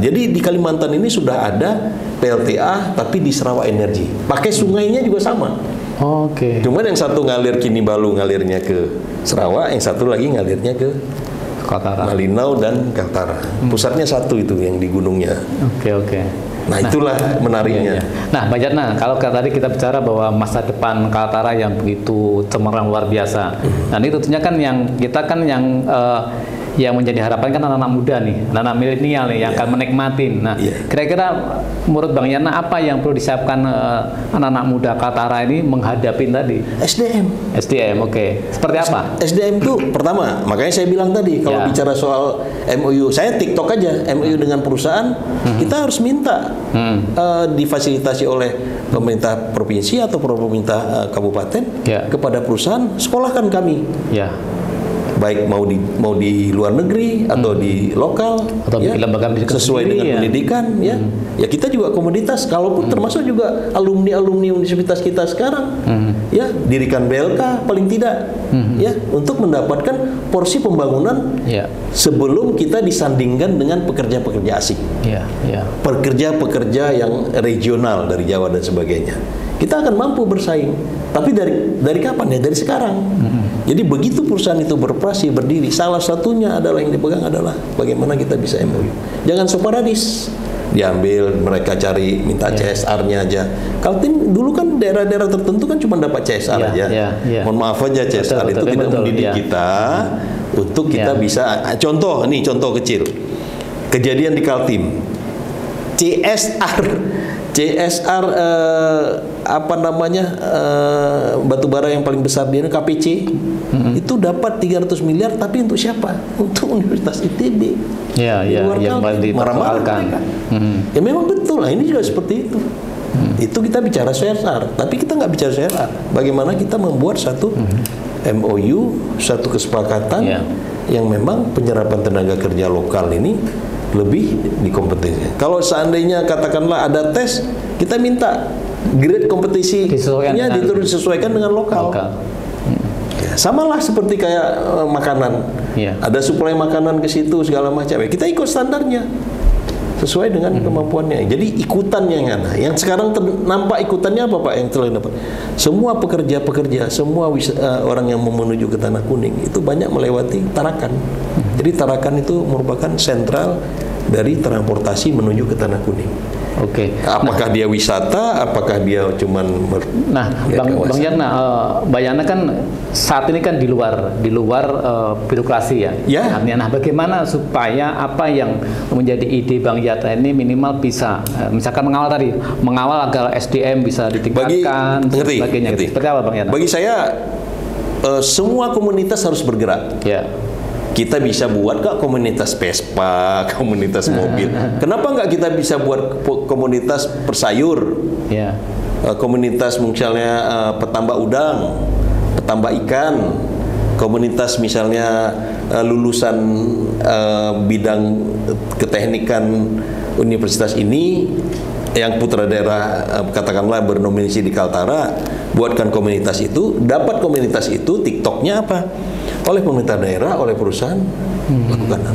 Jadi di Kalimantan ini sudah ada PLTA tapi di Sarawak Energi. Pakai sungainya juga sama. Oke. Cuman yang satu ngalir Kinibalu ngalirnya ke Sarawak, yang satu lagi ngalirnya ke Kaltara. Malinau dan Kaltara. Pusatnya satu itu yang di gunungnya. Oke. Nah, itulah menariknya. Iya. Nah, Bang Jatna, kalau tadi kita bicara bahwa masa depan Kaltara yang begitu cemerlang luar biasa. Nah, ini tentunya kan yang kita kan yang menjadi harapan kan anak-anak muda nih, anak milenial nih yang akan menikmatin. Nah, kira-kira menurut Bang Yana apa yang perlu disiapkan anak-anak muda Kaltara ini menghadapi tadi? SDM, oke. Seperti apa? SDM itu pertama, makanya saya bilang tadi kalau bicara soal MOU, saya TikTok aja, MOU dengan perusahaan, kita harus minta difasilitasi oleh pemerintah provinsi atau pemerintah kabupaten kepada perusahaan, sekolahkan kami. Ya. Baik mau di luar negeri atau di lokal, atau lembaga pendidikan sesuai dengan pendidikan, ya kita juga komoditas, kalaupun termasuk juga alumni universitas kita sekarang, ya dirikan BLK paling tidak, ya untuk mendapatkan porsi pembangunan sebelum kita disandingkan dengan pekerja-pekerja asing, pekerja-pekerja yang regional dari Jawa dan sebagainya. Kita akan mampu bersaing, tapi dari kapan ya? Dari sekarang. Jadi begitu perusahaan itu beroperasi, berdiri, salah satunya adalah yang dipegang adalah bagaimana kita bisa MOU. Jangan sporadis diambil, mereka cari minta CSR-nya aja. Kaltim dulu kan daerah-daerah tertentu kan cuma dapat CSR aja. Mohon maaf aja, CSR itu tidak mendidik kita untuk kita bisa. Contoh kecil, kejadian di Kaltim, CSR apa namanya batubara yang paling besar di Indonesia, KPC, itu dapat 300 miliar, tapi untuk siapa? Untuk Universitas ITB. Yang marah-marah. Ya memang betul lah, ini juga seperti itu. Itu kita bicara CSR, tapi kita nggak bicara CSR. Bagaimana kita membuat satu MOU, satu kesepakatan yang memang penyerapan tenaga kerja lokal ini lebih dikompetensi. Kalau seandainya katakanlah ada tes, kita minta grade kompetisinya disesuaikan dengan lokal. Ya, samalah seperti kayak makanan. Ada suplai makanan ke situ segala macam. Kita ikut standarnya sesuai dengan kemampuannya. Jadi ikutannya yang ada. Yang sekarang nampak ikutannya apa Pak? Yang telah dapat. Semua pekerja-pekerja, semua orang yang mau menuju ke Tanah Kuning itu banyak melewati Tarakan. Jadi Tarakan itu merupakan sentral dari transportasi menuju ke Tanah Kuning. Apakah dia wisata? Apakah dia cuman Bang Yana, Mbak Yana kan saat ini kan di luar birokrasi ya. Nah, bagaimana supaya apa yang menjadi ide Bang Yana ini minimal bisa, misalkan mengawal agar SDM bisa ditingkatkan, sebagainya. Seperti apa Bang Yana? Bagi saya semua komunitas harus bergerak. Kita bisa buat komunitas Vespa, komunitas mobil. Kenapa nggak kita bisa buat komunitas persayur? Komunitas misalnya petambak udang, petambak ikan, komunitas misalnya lulusan bidang keteknikan universitas ini yang putra daerah katakanlah bernominasi di Kaltara, buatkan komunitas itu, dapat komunitas itu TikToknya apa? Oleh pemerintah daerah, oleh perusahaan, lakukan.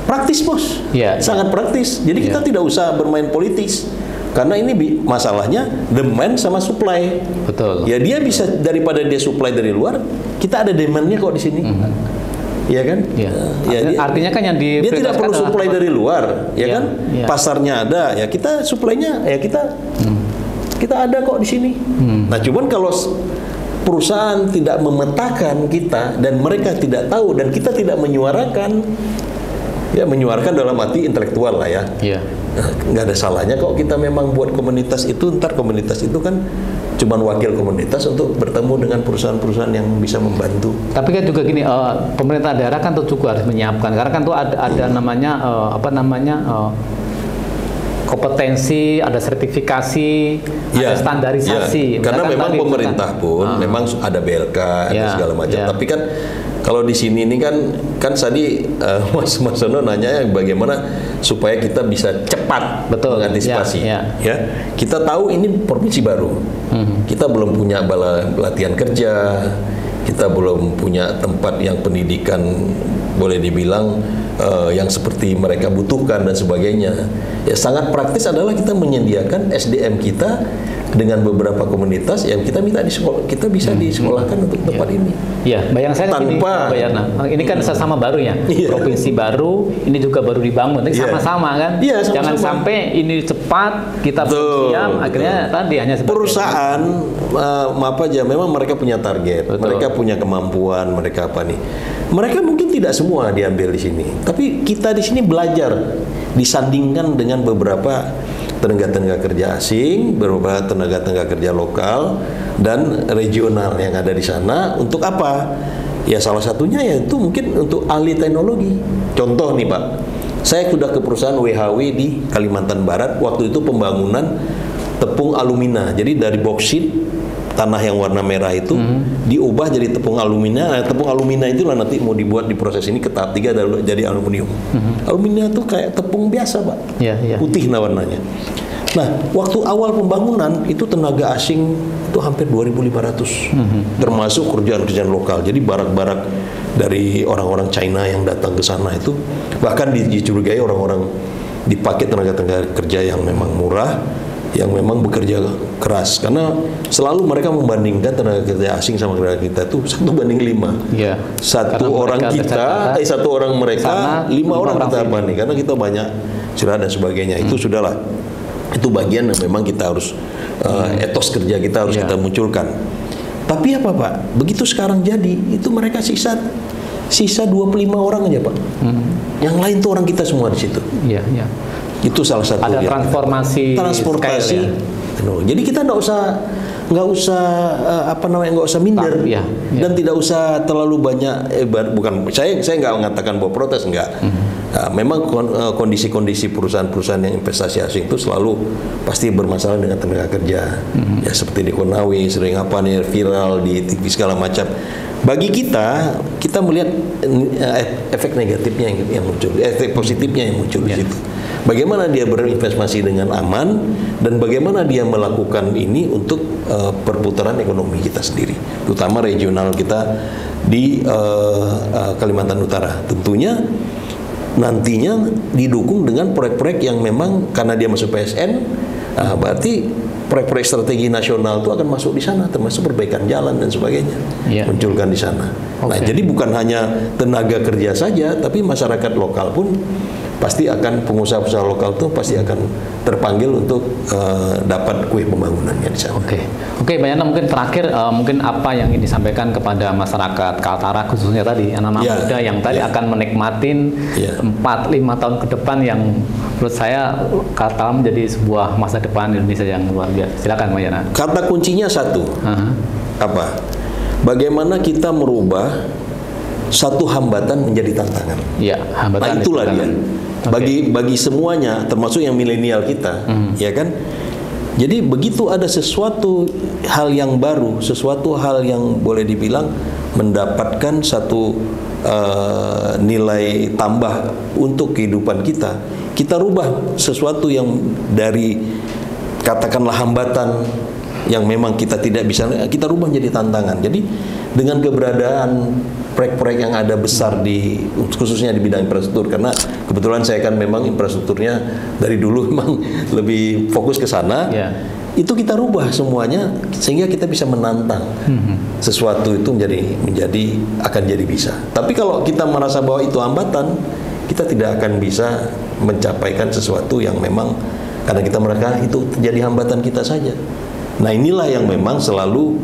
Praktis bos, sangat praktis. Jadi kita tidak usah bermain politis, karena ini masalahnya demand sama supply. Betul. Ya dia bisa, daripada dia supply dari luar, kita ada demandnya kok di sini. Ya kan? Artinya kan yang dia tidak perlu supply dari luar, ya kan? Pasarnya ada, ya kita supply-nya, ya kita ada kok di sini. Nah, cuman kalau perusahaan tidak memetakan kita dan mereka tidak tahu dan kita tidak menyuarakan, menyuarakan dalam arti intelektual lah ya. Nggak ada salahnya kok kita memang buat komunitas itu, ntar komunitas itu kan cuman wakil komunitas untuk bertemu dengan perusahaan-perusahaan yang bisa membantu. Tapi kan juga gini, pemerintah daerah kan tuh juga harus menyiapkan, karena kan tuh ada namanya kompetensi, ada sertifikasi, ada standarisasi. Karena memang pemerintah pun memang ada BLK, ada segala macam. Tapi kan kalau di sini ini kan tadi Mas Sono nanya bagaimana supaya kita bisa cepat mengantisipasi. Kita tahu ini provinsi baru, kita belum punya latihan kerja, kita belum punya tempat yang pendidikan boleh dibilang yang seperti mereka butuhkan dan sebagainya. Ya sangat praktis adalah kita menyediakan SDM kita dengan beberapa komunitas yang kita minta di sekolah, kita bisa disekolahkan untuk tempat ini. Iya, bayang saya Tanpa- Pak Yarna, ini kan sama baru ya, Iya. provinsi baru, ini juga baru dibangun, tapi Iya. sama-sama kan. Iya, sama-sama. Jangan sampai ini cepat kita Betul, diam, akhirnya tadi hanya sebagai perusahaan maaf aja, memang mereka punya target, Betul. mereka punya kemampuan, mereka apa nih? Mereka mungkin tidak semua diambil di sini, tapi kita di sini belajar disandingkan dengan beberapa tenaga-tenaga kerja asing, beberapa tenaga-tenaga kerja lokal dan regional yang ada di sana. Untuk apa? Ya salah satunya yaitu mungkin untuk ahli teknologi. Contoh nih Pak, saya sudah ke perusahaan WHW di Kalimantan Barat. Waktu itu pembangunan tepung alumina. Jadi dari boksit, tanah yang warna merah itu diubah jadi tepung alumina. Nah, tepung alumina itulah nanti mau dibuat di proses ini ke tahap 3 jadi aluminium. Alumina itu kayak tepung biasa Pak, Iya, iya. putih warnanya. Nah, waktu awal pembangunan itu tenaga asing itu hampir 2.500, termasuk kerjaan-kerjaan lokal. Jadi barak-barak dari orang-orang China yang datang ke sana itu bahkan dicurigai orang-orang dipakai tenaga-tenaga kerja yang memang murah, yang memang bekerja keras, karena selalu mereka membandingkan tenaga kerja asing sama tenaga kita itu 1:5. Iya. Satu Karena orang mereka kita, tercatat satu orang mereka, sana, 5 orang kita sini. banding, karena kita banyak curhat dan sebagainya. Itu sudahlah, itu bagian yang memang kita harus etos kerja kita harus Iya. kita munculkan. Tapi apa Pak? Begitu sekarang jadi, itu mereka sisa 25 orang aja Pak. Yang lain tuh orang kita semua di situ. Iya, iya. Itu salah satu Ada yang- transportasi transportasi. scale, ya. No, jadi kita nggak usah nggak usah minder Iya, iya. dan tidak usah terlalu banyak bukan saya nggak mengatakan bahwa protes enggak. Nah, memang kondisi-kondisi perusahaan-perusahaan yang investasi asing itu selalu pasti bermasalah dengan tenaga kerja. Ya seperti di Konawe sering viral di TV segala macam. Bagi kita melihat efek negatifnya yang muncul, efek positifnya yang muncul di situ. Bagaimana dia berinvestasi dengan aman dan bagaimana dia melakukan ini untuk perputaran ekonomi kita sendiri, terutama regional kita di Kalimantan Utara. Tentunya nantinya didukung dengan proyek-proyek yang memang karena dia masuk PSN, berarti proyek-proyek strategi nasional itu akan masuk di sana, termasuk perbaikan jalan dan sebagainya, munculkan di sana. Nah, jadi bukan hanya tenaga kerja saja, tapi masyarakat lokal pun pasti akan, pengusaha-pengusaha lokal tuh pasti akan terpanggil untuk dapat kue pembangunannya di sana. Oke, Mbak Yana, mungkin terakhir mungkin apa yang ingin disampaikan kepada masyarakat Kaltara khususnya tadi anak-anak muda yang tadi akan menikmatin 4-5 tahun ke depan yang menurut saya Kaltara menjadi sebuah masa depan Indonesia yang luar biasa. Silakan Mbak Yana. Kata kuncinya satu, apa? Bagaimana kita merubah satu hambatan menjadi tantangan. Iya, hambatan. Nah, itulah dia. Bagi semuanya, termasuk yang milenial kita, ya kan? Jadi begitu ada sesuatu hal yang baru, sesuatu hal yang boleh dibilang mendapatkan satu nilai tambah untuk kehidupan kita, kita rubah sesuatu yang dari katakanlah hambatan yang memang kita tidak bisa, kita rubah menjadi tantangan. Jadi dengan keberadaan proyek-proyek yang ada besar di khususnya di bidang infrastruktur, karena kebetulan saya kan memang infrastrukturnya dari dulu memang lebih fokus ke sana. Itu kita rubah semuanya sehingga kita bisa menantang sesuatu itu menjadi akan jadi bisa. Tapi kalau kita merasa bahwa itu hambatan, kita tidak akan bisa mencapaikan sesuatu yang memang karena kita merasa itu jadi hambatan kita saja. Nah, inilah yang memang selalu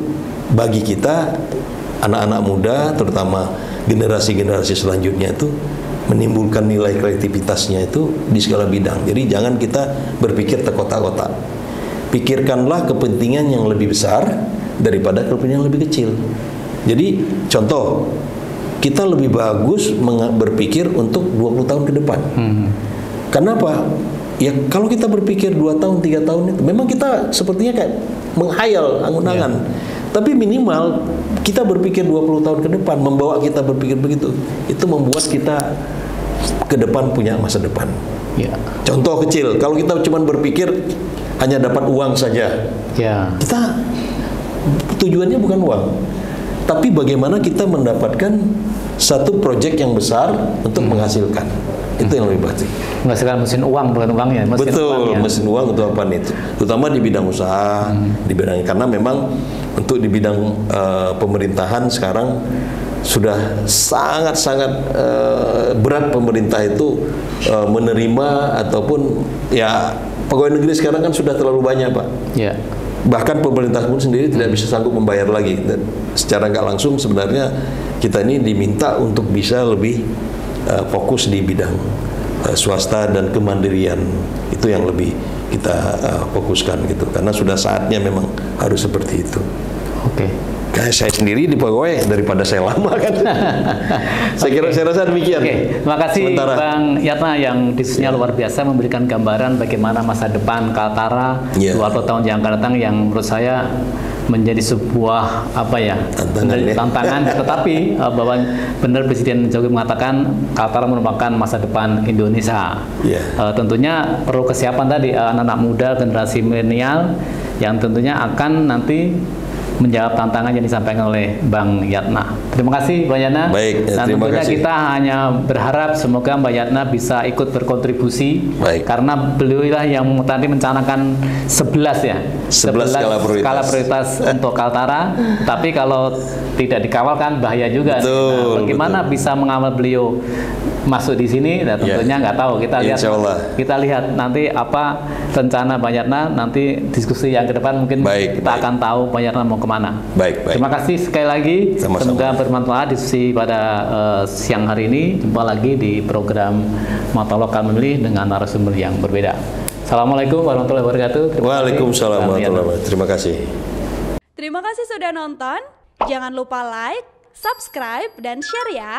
bagi kita anak-anak muda, terutama generasi-generasi selanjutnya itu menimbulkan nilai kreativitasnya itu di segala bidang. Jadi jangan kita berpikir terkotak-kotak. Pikirkanlah kepentingan yang lebih besar daripada kepentingan yang lebih kecil. Jadi contoh, kita lebih bagus berpikir untuk 20 tahun ke depan. Kenapa? Ya kalau kita berpikir 2 tahun, 3 tahun itu memang kita sepertinya kayak menghayal, angun-angan. Tapi minimal kita berpikir 20 tahun ke depan, membawa kita berpikir begitu. Itu membuat kita ke depan punya masa depan. Contoh kecil, kalau kita cuma berpikir hanya dapat uang saja, kita tujuannya bukan uang, tapi bagaimana kita mendapatkan satu proyek yang besar untuk menghasilkan. Itu yang lebih pasti. Menghasilkan mesin uang, bukan uangnya. Betul, mesin uang untuk apa itu? Terutama di bidang usaha, di bidang karena memang untuk di bidang pemerintahan sekarang sudah sangat-sangat berat pemerintah itu menerima ataupun ya pegawai negeri sekarang kan sudah terlalu banyak, Pak. Ya. Bahkan pemerintah pun sendiri tidak bisa sanggup membayar lagi. Dan secara nggak langsung sebenarnya kita ini diminta untuk bisa lebih fokus di bidang swasta dan kemandirian. Itu yang lebih kita fokuskan gitu. Karena sudah saatnya memang harus seperti itu. Oke. Kayak saya sendiri di pegawai daripada saya lama kan. Saya rasa demikian. Oke, terima kasih Bang Yatna yang diskusinya luar biasa memberikan gambaran bagaimana masa depan Kaltara 20 tahun yang akan datang yang menurut saya menjadi sebuah tantangan tetapi bahwa benar Presiden Jokowi mengatakan Kaltara merupakan masa depan Indonesia. Tentunya perlu kesiapan tadi anak-anak muda generasi milenial yang tentunya akan nanti menjawab tantangan yang disampaikan oleh Bang Yatna. Terima kasih Bang Yatna. Baik, dan terima tentunya kasih. Kita hanya berharap semoga Bang Yatna bisa ikut berkontribusi. Baik. Karena beliau lah yang tadi mencanangkan 11 ya. 11 skala prioritas untuk Kaltara. Tapi kalau tidak dikawal kan bahaya juga. Betul, bagaimana bisa mengawal beliau masuk di sini? Nah, tentunya nggak tahu. Kita lihat nanti apa rencana Bang Yatna. Nanti diskusi yang ke depan mungkin kita akan tahu Bang Yatna mau kemana. Baik. Terima kasih sekali lagi. Sama-sama. Semoga bermanfaat diskusi pada siang hari ini. Jumpa lagi di program Mata Lokal Memilih dengan narasumber yang berbeda. Assalamualaikum warahmatullahi wabarakatuh. Waalaikumsalam warahmatullahi wabarakatuh. Terima kasih. Terima kasih sudah nonton. Jangan lupa like, subscribe, dan share ya.